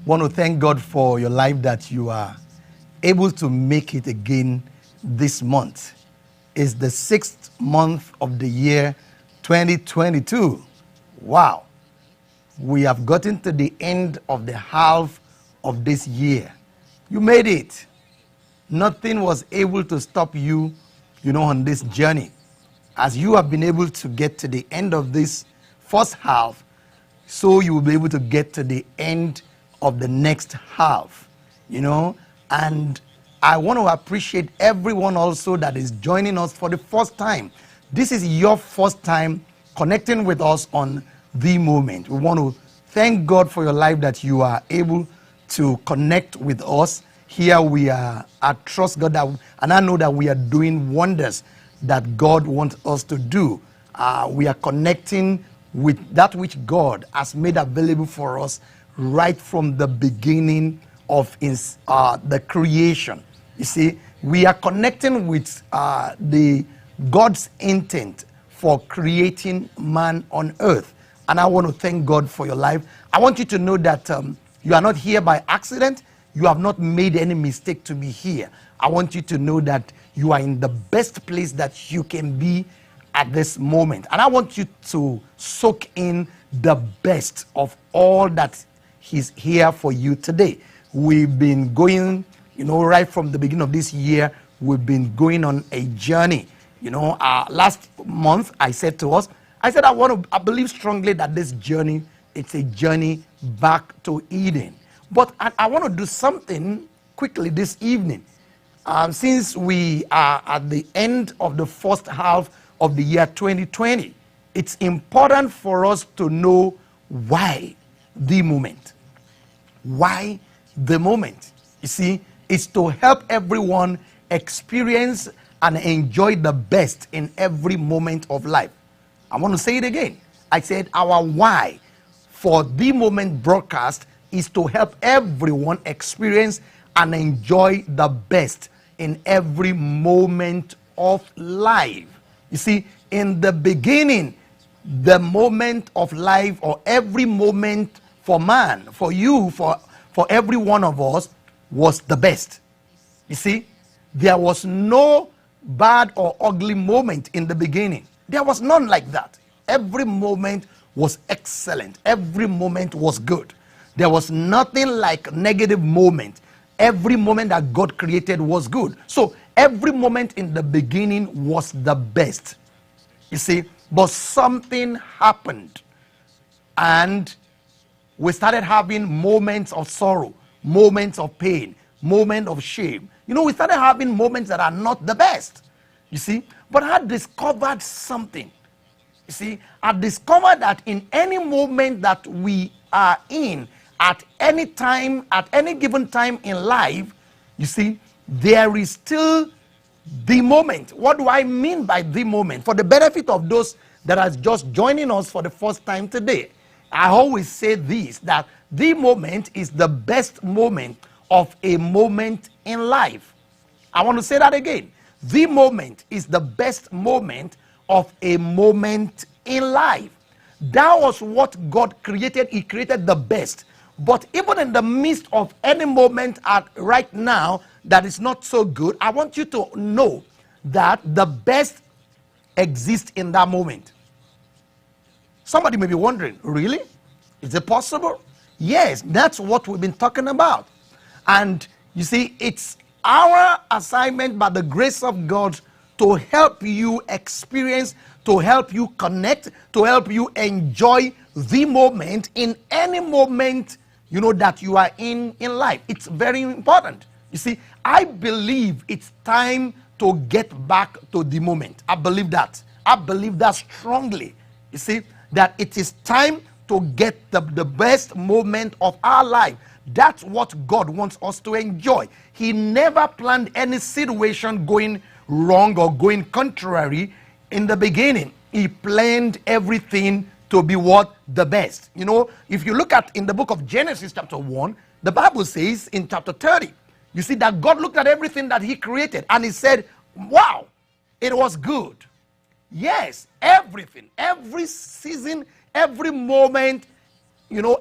Want to thank God for your life that you are able to make it again this month. It's the 6th month of the year 2022. Wow. We have gotten to the end of the half of this year. You made it. Nothing was able to stop you, on this journey. As you have been able to get to the end of this first half, so you will be able to get to the end of the next half, and I want to appreciate everyone also that is joining us for the first time. This is your first time connecting with us on The Moment. We want to thank God for your life that you are able to connect with us. Here we are. I trust God that, and I know that we are doing wonders that God wants us to do. We are connecting with that which God has made available for us right from the beginning of the creation. You see, we are connecting with the God's intent for creating man on earth. And I want to thank God for your life. I want you to know that you are not here by accident. You have not made any mistake to be here. I want you to know that you are in the best place that you can be at this moment. And I want you to soak in the best of all that He's here for you today. We've been going, right from the beginning of this year, we've been going on a journey. Last month I said to us, I believe strongly that this journey, it's a journey back to Eden. But I want to do something quickly this evening. Since we are at the end of the first half of the year 2020, it's important for us to know why the moment. Why the moment? You see, it's to help everyone experience and enjoy the best in every moment of life. I want to say it again. I said our why for The Moment broadcast is to help everyone experience and enjoy the best in every moment of life. You see, in the beginning, the moment of life, or every moment for man, for you, for every one of us, was the best. You see, there was no bad or ugly moment in the beginning. There was none like that. Every moment was excellent. Every moment was good. There was nothing like negative moment. Every moment that God created was good. So every moment in the beginning was the best. You see, but something happened, and we started having moments of sorrow, moments of pain, moments of shame. We started having moments that are not the best. You see, but I discovered something. You see, I discovered that in any moment that we are in, at any time, at any given time in life, you see, there is still the moment. What do I mean by the moment? For the benefit of those that are just joining us for the first time today, I always say this, that the moment is the best moment of a moment in life. I want to say that again. The moment is the best moment of a moment in life. That was what God created. He created the best. But even in the midst of any moment right now that is not so good, I want you to know that the best exists in that moment. Somebody may be wondering, really? Is it possible? Yes, that's what we've been talking about. And you see, it's our assignment by the grace of God to help you experience, to help you connect, to help you enjoy the moment in any moment that you are in life. It's very important. You see, I believe it's time to get back to the moment. I believe that. I believe that strongly. You see, that it is time to get the best moment of our life. That's what God wants us to enjoy. He never planned any situation going wrong or going contrary in the beginning. He planned everything to be what? The best. If you look at in the book of Genesis chapter 1, the Bible says in chapter 30, you see that God looked at everything that He created and He said, wow, it was good. Yes, everything, every season, every moment,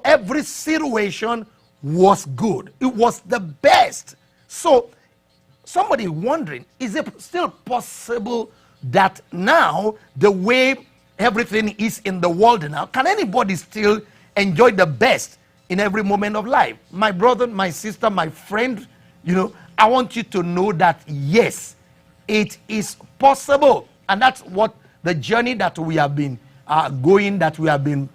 every situation was good. It was the best. So somebody wondering, is it still possible that now the way everything is in the world now, can anybody still enjoy the best in every moment of life? My brother, my sister, my friend, I want you to know that yes, it is possible. And that's what the journey that we have been going, that we have been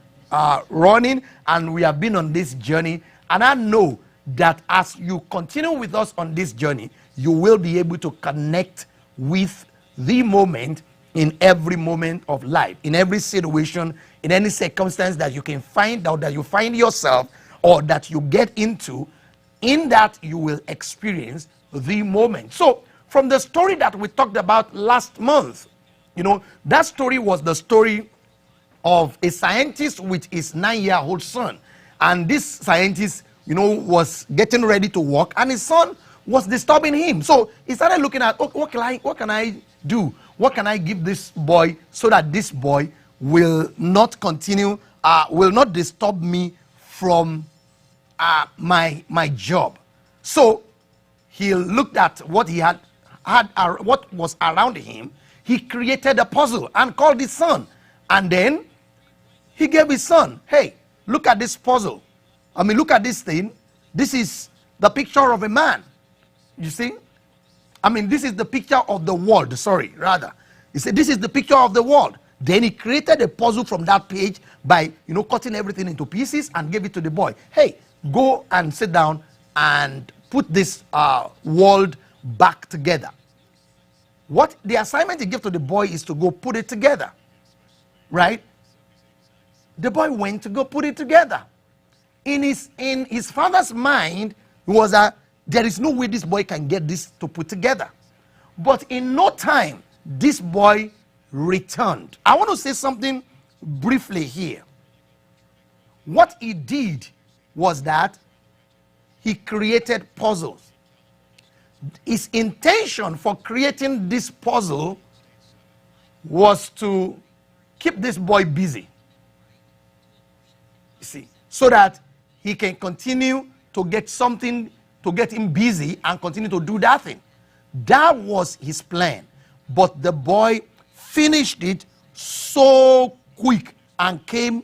running, and we have been on this journey. And I know that as you continue with us on this journey, you will be able to connect with the moment in every moment of life, in every situation, in any circumstance that you can find out, that you find yourself, or that you get into. In that you will experience the moment. So from the story that we talked about last month, that story was the story of a scientist with his 9-year-old son. And this scientist, was getting ready to work, and his son was disturbing him. So he started looking at, oh, what can I do? What can I give this boy so that this boy will not continue, will not disturb me from my job? So he looked at what he had what was around him. He created a puzzle and called his son, and then he gave his son, hey, look at this puzzle. Look at this thing. This is the picture of a man. You see? This is the picture of the world. Sorry, rather. He said, this is the picture of the world. Then he created a puzzle from that page by, cutting everything into pieces and gave it to the boy. Hey, go and sit down and put this world back together. What the assignment he gave to the boy is to go put it together. Right? The boy went to go put it together. In his father's mind was that there is no way this boy can get this to put together. But in no time, this boy returned. I want to say something briefly here. What he did was that he created puzzles. His intention for creating this puzzle was to keep this boy busy. You see, so that he can continue to get something to get him busy and continue to do that thing. That was his plan. But the boy finished it so quick and came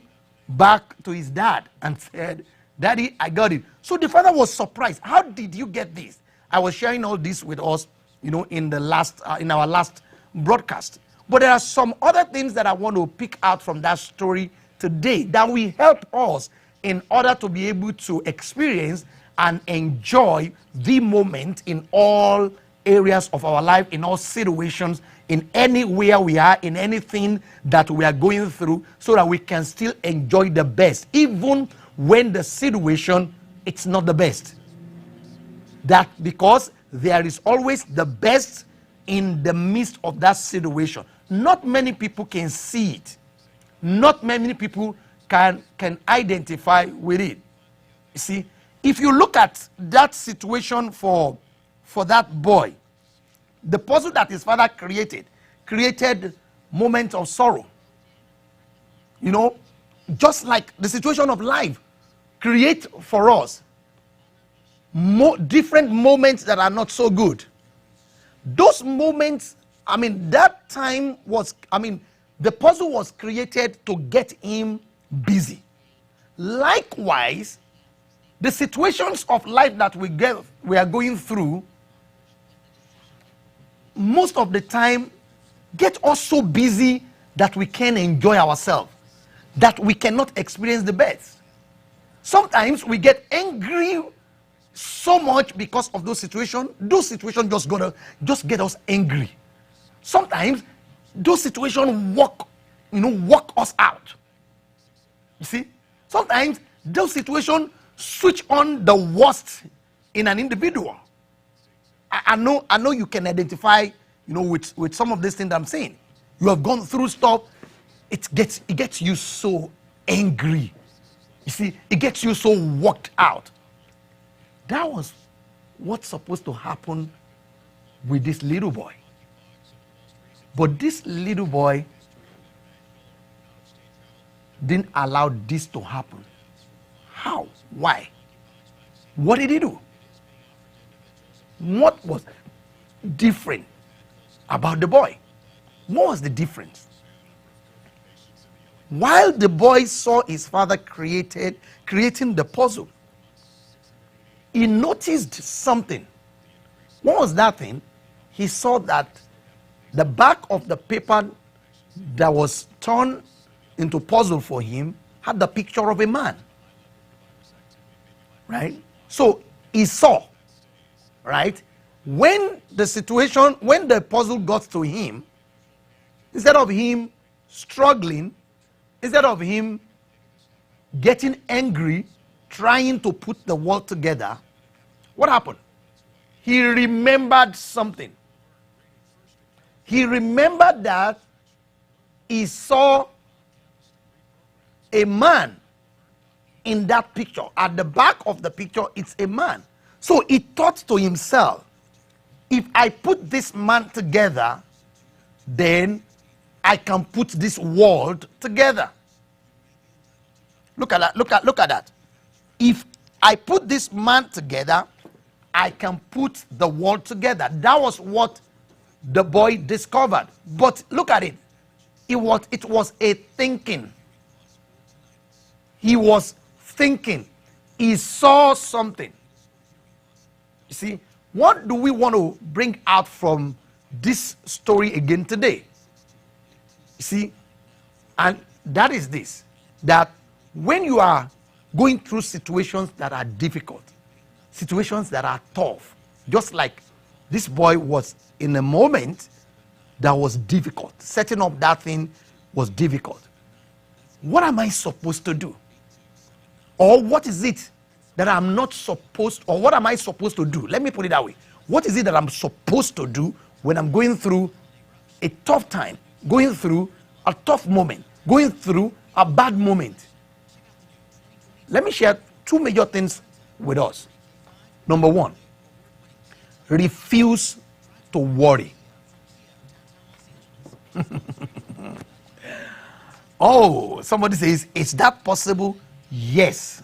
back to his dad and said, Daddy, I got it. So the father was surprised. How did you get this? I was sharing all this with us, in our last broadcast. But there are some other things that I want to pick out from that story today that will help us in order to be able to experience and enjoy the moment in all areas of our life, in all situations, in anywhere we are, in anything that we are going through, so that we can still enjoy the best, even when the situation it's not the best. That because there is always the best in the midst of that situation. Not many people can see it. Not many people can identify with it. You see, if you look at that situation for that boy, the puzzle that his father created moments of sorrow. Just like the situation of life create for us different moments that are not so good. Those moments, that time was, the puzzle was created to get him busy. Likewise, the situations of life that we are going through, most of the time, get us so busy that we can't enjoy ourselves, that we cannot experience the best. Sometimes we get angry so much because of those situations. Those situations just get us angry. Sometimes those situations work us out. You see, sometimes those situations switch on the worst in an individual. I know you can identify, with some of these things I'm saying. You have gone through stuff. It gets you so angry. You see, it gets you so worked out. That was what's supposed to happen with this little boy. But this little boy didn't allow this to happen. How? Why? What did he do? What was different about the boy? What was the difference? While the boy saw his father creating the puzzle, he noticed something. What was that thing? He saw that the back of the paper that was turned into puzzle for him had the picture of a man. Right? So he saw, right? When the puzzle got to him, instead of him struggling, instead of him getting angry, trying to put the world together, what happened? He remembered something. He remembered that he saw a man in that picture. At the back of the picture, it's a man. So he thought to himself, if I put this man together, then I can put this world together. Look at that. Look at that. If I put this man together, I can put the world together. That was what the boy discovered. But look at it. It was a thinking. He was thinking. He saw something. You see, what do we want to bring out from this story again today? You see, and that is this, that when you are going through situations that are difficult, situations that are tough, just like this boy was in a moment that was difficult, setting up that thing was difficult. What am I supposed to do? Or what is it that I'm not supposed, or what am I supposed to do? Let me put it that way. What is it that I'm supposed to do when I'm going through a tough time, going through a tough moment, going through a bad moment? Let me share two major things with us. Number one, refuse to worry. Oh, somebody says, is that possible? Yes,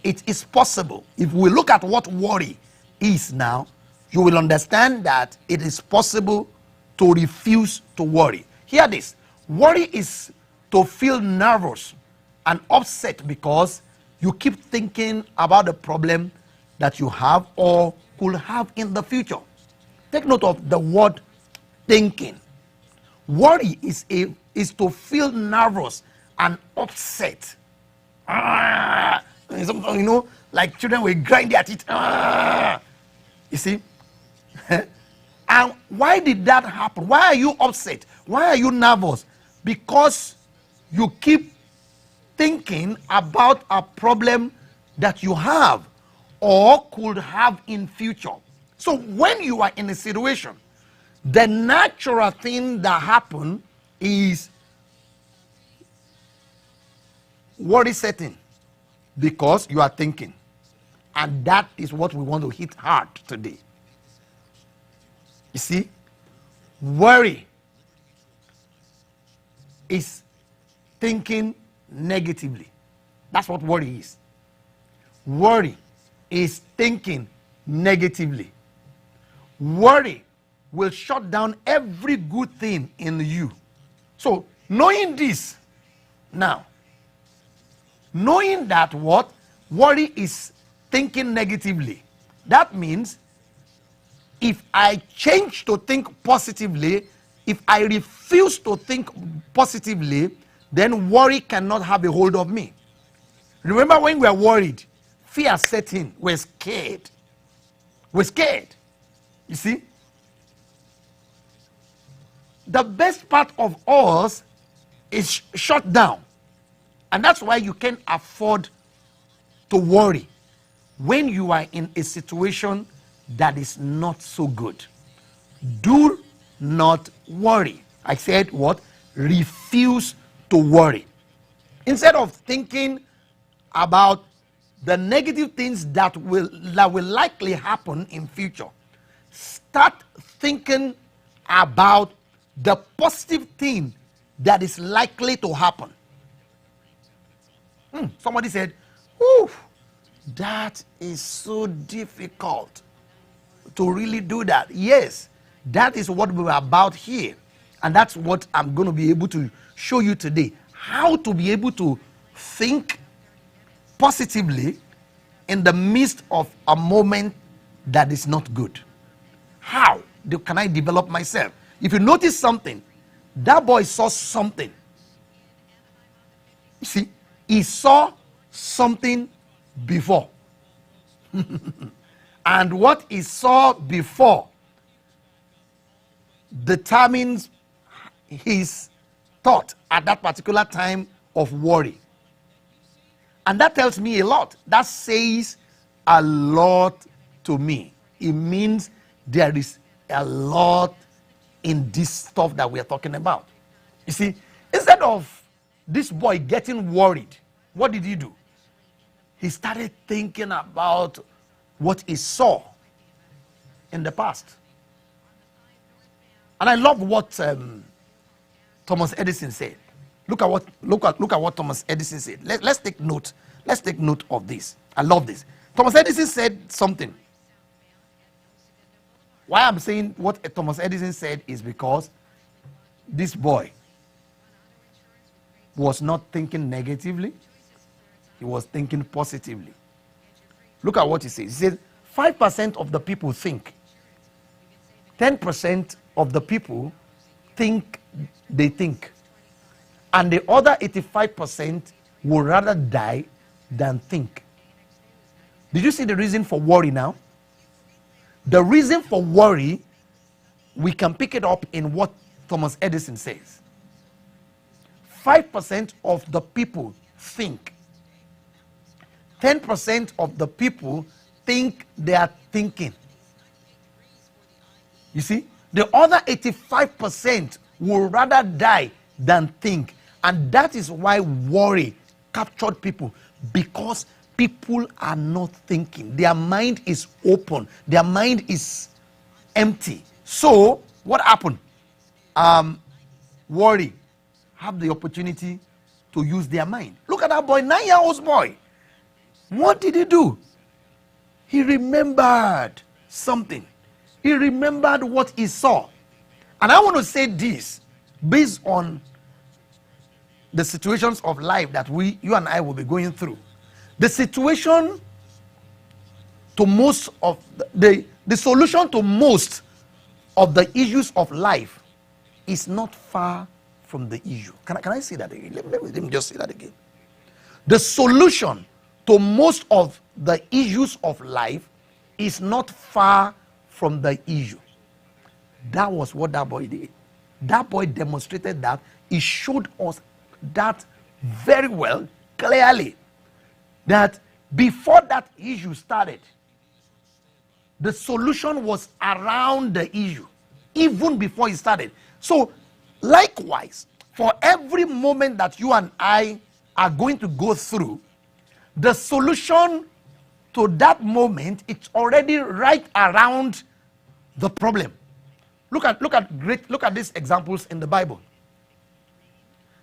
it is possible. If we look at what worry is now, you will understand that it is possible to refuse to worry. Hear this. Worry is to feel nervous and upset because you keep thinking about the problem that you have or could have in the future. Take note of the word thinking. Worry is to feel nervous and upset. You know, like children will grind their teeth. You see? And why did that happen? Why are you upset? Why are you nervous? Because you keep thinking about a problem that you have or could have in future. So when you are in a situation, the natural thing that happens is worry setting, because you are thinking. And that is what we want to hit hard today. You see, worry is thinking negatively. That's what worry is. Worry is thinking negatively. Worry will shut down every good thing in you. So, knowing this now, knowing that what worry is thinking negatively, that means if I change to think positively, if I refuse to think positively, then worry cannot have a hold of me. Remember when we are worried, fear set in, we're scared. We're scared. You see? The best part of us is shut down. And that's why you can't afford to worry when you are in a situation that is not so good. Do not worry. I said what? Refuse to worry. Instead of thinking about the negative things that will likely happen in future, start thinking about the positive thing that is likely to happen. Somebody said, "Whew, That is so difficult to really do that. Yes, that is what we're about here. And that's what I'm going to be able to show you today. How to be able to think positively in the midst of a moment that is not good. How can I develop myself? If you notice something, that boy saw something. You see, he saw something before. And what he saw before determines his thought at that particular time of worry. And that tells me a lot. That says a lot to me. It means there is a lot in this stuff that we are talking about. You see, instead of this boy getting worried, what did he do? He started thinking about what he saw in the past. And I love what Thomas Edison said. Look at what Thomas Edison said. Let's take note. Let's take note of this. I love this. Thomas Edison said something. Why I'm saying what Thomas Edison said is because this boy was not thinking negatively. He was thinking positively. Look at what he says. He said 5% of the people think. 10% of the people think they think. And the other 85% would rather die than think. Did you see the reason for worry now? The reason for worry, we can pick it up in what Thomas Edison says. 5% of the people think. 10% of the people think they are thinking. You see? The other 85% would rather die than think. And that is why worry captured people, because people are not thinking. Their mind is open. Their mind is empty. So what happened? Worry have the opportunity to use their mind. Look at that boy, 9-year-old boy. What did he do? He remembered something. He remembered what he saw. And I want to say this based on the situations of life that you and I will be going through. The situation to most of the solution to most of the issues of life is not far from the issue. Can I say that again? Let me just say that again. The solution to most of the issues of life is not far from the issue. That was what that boy did. That boy demonstrated that. He showed us that very well, clearly, that before that issue started, the solution was around the issue, even before it started. So, likewise, for every moment that you and I are going to go through, the solution to that moment, it's already right around the problem. Look at these examples in the Bible.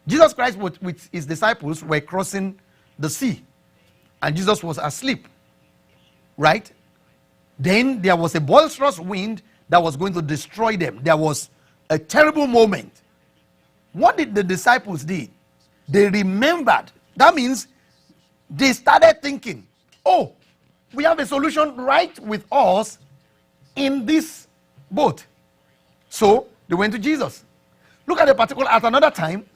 Jesus Christ with his disciples were crossing the sea, and Jesus was asleep, right? Then there was a boisterous wind that was going to destroy them. There was a terrible moment. What did the disciples do? They remembered. That means they started thinking, oh, we have a solution right with us in this boat. So they went to Jesus. Look at at another time,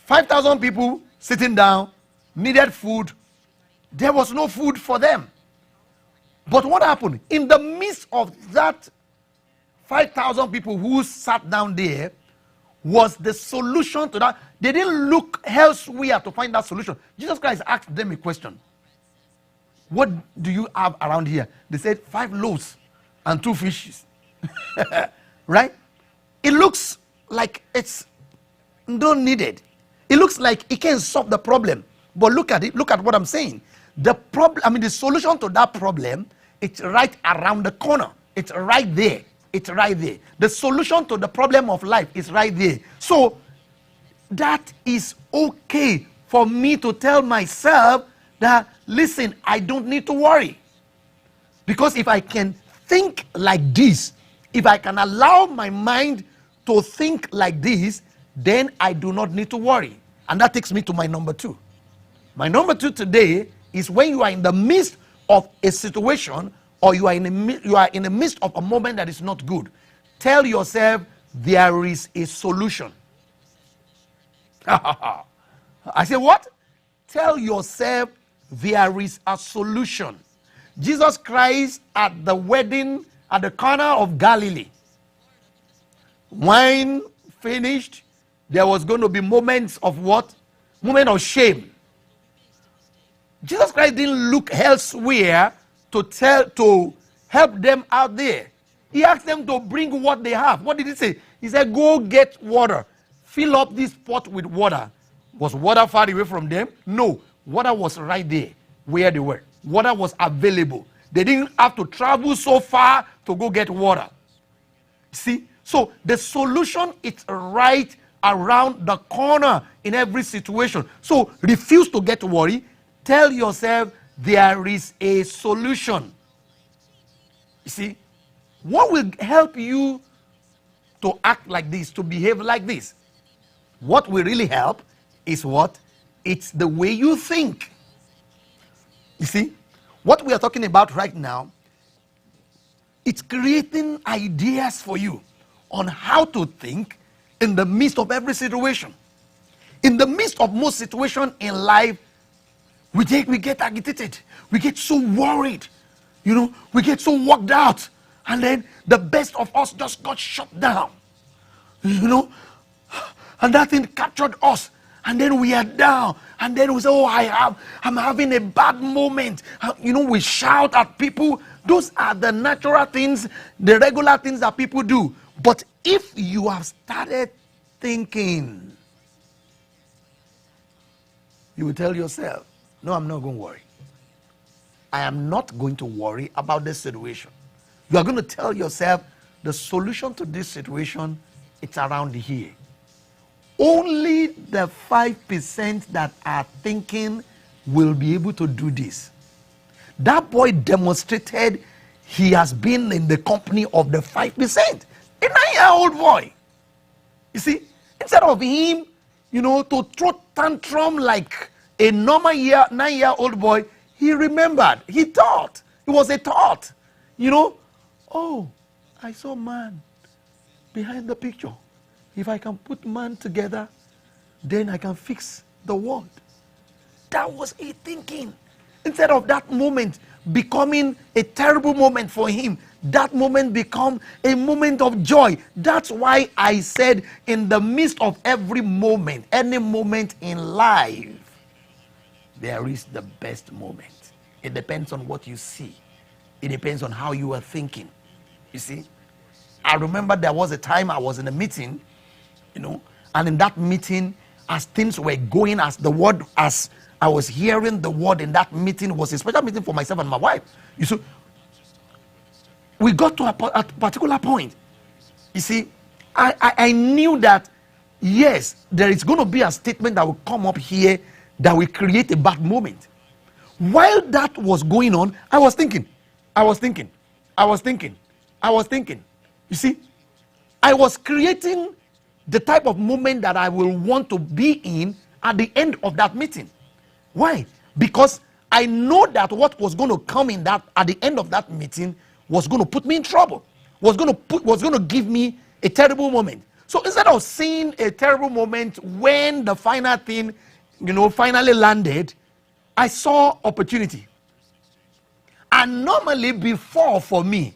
5,000 people sitting down, needed food. There was no food for them. But what happened? In the midst of that 5,000 people who sat down there was the solution to that. They didn't look elsewhere to find that solution. Jesus Christ asked them a question. What do you have around here? They said 5 loaves and 2 fishes. Right? It looks like it's not needed. It looks like it can solve the problem. But look at it. Look at what I'm saying. The solution to that problem, it's right around the corner. It's right there. It's right there. The solution to the problem of life is right there. So that is okay for me to tell myself that, listen, I don't need to worry. Because if I can think like this, if I can allow my mind to think like this, then I do not need to worry. And that takes me to my number 2. My number 2 today is when you are in the midst of a situation, or you are in the midst of a moment that is not good, tell yourself there is a solution. I say what? Tell yourself there is a solution. Jesus Christ at the wedding at the corner of Galilee, wine finished, there was going to be moments of what? Moment of shame. Jesus Christ didn't look elsewhere to help them out there. He asked them to bring what they have. What did he say? He said, go get water. Fill up this pot with water. Was water far away from them? No. Water was right there where they were. Water was available. They didn't have to travel so far to go get water. See? So the solution is right around the corner in every situation. So refuse to get worried. Tell yourself there is a solution. You see? What will help you to act like this, to behave like this? What will really help is what? It's the way you think. You see? What we are talking about right now, it's creating ideas for you on how to think in the midst of every situation. In the midst of most situations in life, we get agitated. We get so worried. We get so worked out. And then the best of us just got shut down. And that thing captured us. And then we are down. And then we say, oh, I'm having a bad moment. We shout at people. Those are the natural things, the regular things that people do. But if you have started thinking, you will tell yourself, no, I'm not going to worry. I am not going to worry about this situation. You are going to tell yourself the solution to this situation, it's around here. Only the 5% that are thinking will be able to do this. That boy demonstrated he has been in the company of the 5%. A 9-year-old boy. You see, instead of him, to throw tantrum like a normal 9-year-old boy, he remembered. He thought. It was a thought. Oh, I saw man behind the picture. If I can put man together, then I can fix the world. That was a thinking. Instead of that moment becoming a terrible moment for him, that moment become a moment of joy. That's why I said in the midst of every moment, any moment in life, there is the best moment. It depends on what you see. It depends on how you are thinking. You see? I remember there was a time I was in a meeting, and in that meeting, as things were going, as I was hearing the word in that meeting, was a special meeting for myself and my wife. You see, we got to a particular point. You see, I knew that, yes, there is going to be a statement that will come up here that will create a bad moment. While that was going on, I was thinking. You see, I was creating the type of moment that I will want to be in at the end of that meeting. Why? Because I know that what was going to come in that at the end of that meeting was going to put me in trouble, was going to give me a terrible moment. So instead of seeing a terrible moment when the final thing, finally landed, I saw opportunity. And normally before, for me,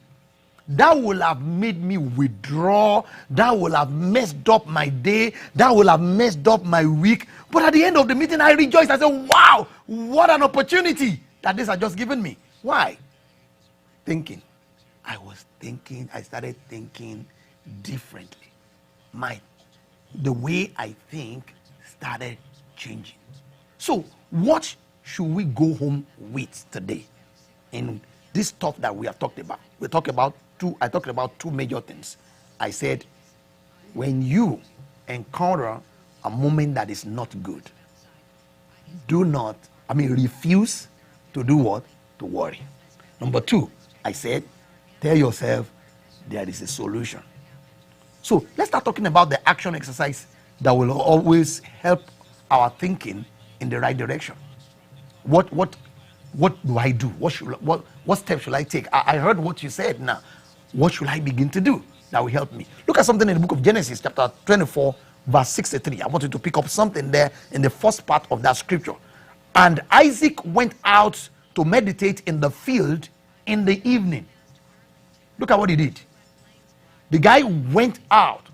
that will have made me withdraw. That will have messed up my day. That will have messed up my week. But at the end of the meeting, I rejoiced. I said, wow, what an opportunity that this has just given me. Why? Thinking. I started thinking differently. The way I think started changing. So what should we go home with today in this stuff that we have talked about? I talked about two major things. I said, when you encounter a moment that is not good, do not refuse to do what? To worry. Number 2, I said, tell yourself there is a solution. So let's start talking about the action exercise that will always help our thinking in the right direction. What do I do? What steps should I take? I heard what you said now. What should I begin to do that will help me? Look at something in the book of Genesis, chapter 24, verse 63. I want you to pick up something there in the first part of that scripture. And Isaac went out to meditate in the field in the evening. Look at what he did. The guy went out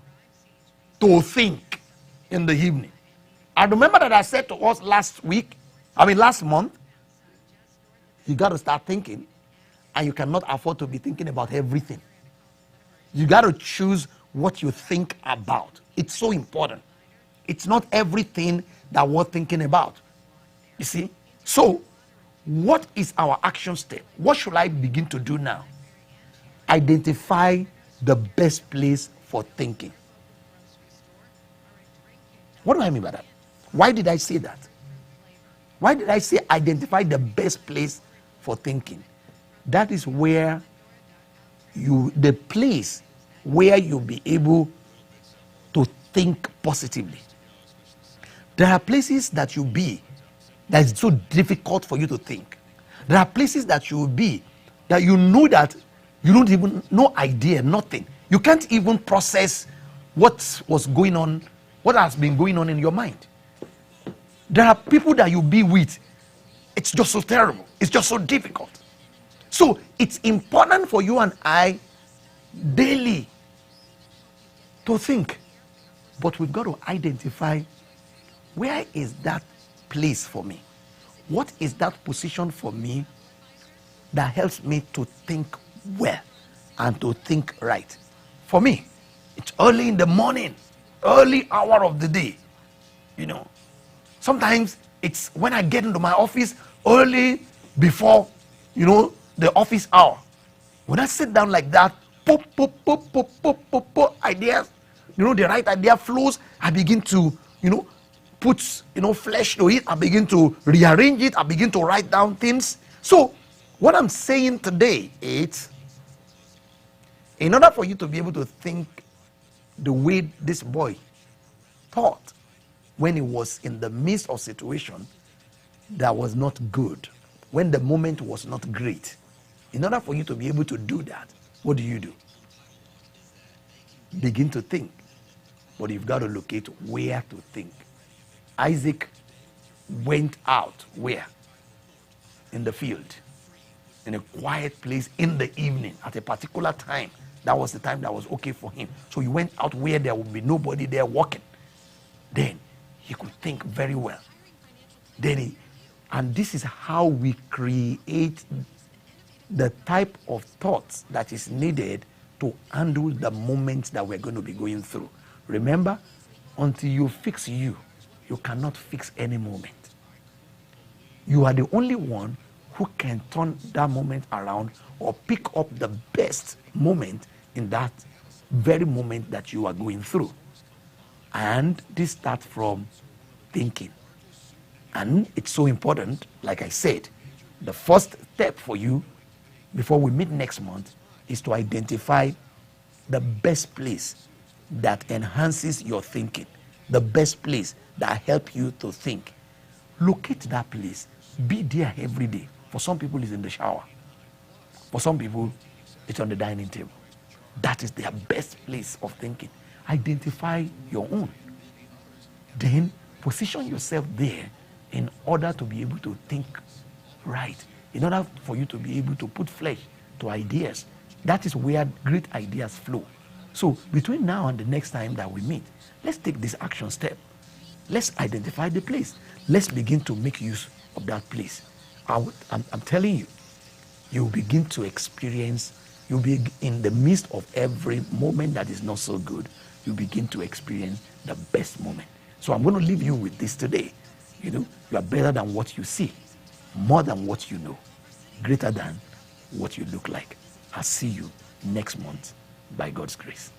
to think in the evening. I remember that I said to us last month, you got to start thinking, and you cannot afford to be thinking about everything. You got to choose what you think about. It's so important. It's not everything that we're thinking about. You see? So, what is our action step? What should I begin to do now? Identify the best place for thinking. What do I mean by that? Why did I say that? Why did I say identify the best place for thinking? That is where the place where you'll be able to think positively. There are places that you'll be that is so difficult for you to think. There are places that you will be that you know that you don't even, no idea, nothing. You can't even process what was going on, what has been going on in your mind. There are people that you be with, it's just so terrible. It's just so difficult. So it's important for you and I daily to think. But we've got to identify, where is that place for me? What is that position for me that helps me to think well and to think right? For me, it's early in the morning, early hour of the day. Sometimes it's when I get into my office early before, the office hour. When I sit down like that, pop, ideas, the right idea flows. I begin to, put, flesh to it. I begin to rearrange it. I begin to write down things. So what I'm saying today is, in order for you to be able to think the way this boy thought when he was in the midst of situation that was not good, when the moment was not great, in order for you to be able to do that, what do? Begin to think. But you've got to locate where to think. Isaac went out where? In the field, in a quiet place in the evening at a particular time. That was the time that was okay for him. So he went out where there would be nobody there walking. Then he could think very well. And this is how we create the type of thoughts that is needed to handle the moments that we're going to be going through. Remember, until you fix you cannot fix any moment. You are the only one who can turn that moment around or pick up the best moment in that very moment that you are going through. And this starts from thinking. And it's so important, like I said, the first step for you before we meet next month is to identify the best place that enhances your thinking, the best place that helps you to think. Locate that place. Be there every day. For some people, it's in the shower. For some people, it's on the dining table. That is their best place of thinking. Identify your own. Then position yourself there in order to be able to think right, in order for you to be able to put flesh to ideas. That is where great ideas flow. So between now and the next time that we meet, let's take this action step. Let's identify the place. Let's begin to make use of that place. I'm telling you, you'll begin to experience, you'll be in the midst of every moment that is not so good, you begin to experience the best moment. So I'm going to leave you with this today. You are better than what you see, more than what you know, greater than what you look like. I'll see you next month by God's grace.